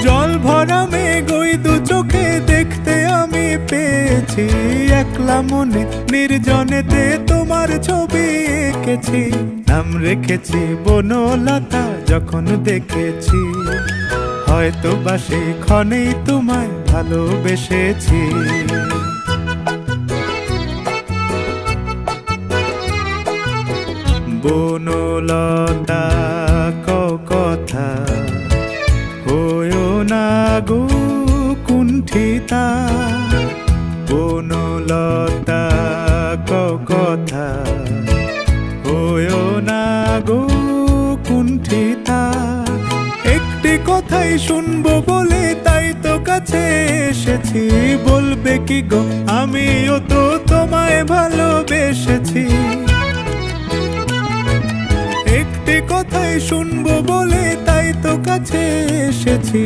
জল ভরা মেঘ ওই দু চোখে দেখতে আমি পেয়েছি, একলা মনে নির্জনেতে তোমার ছবি এঁকেছি। নাম রেখেছি বনলতা যখন দেখেছি, হয়তো বা সেই ক্ষণেই তোমায় ভালোবেসেছি। বনলতা কথা হয়ো না গো কুণ্ঠিতা, বনলতা কথা হয়ো না গো কুণ্ঠিতা। একটি কথাই শুনবো বলে তাই তো কাছে এসেছি, বলবে কি গো আমিও তো তোমায় ভালোবেসেছি। একটি কথাই শুনবো বলে তাই তো কাছে এসেছি,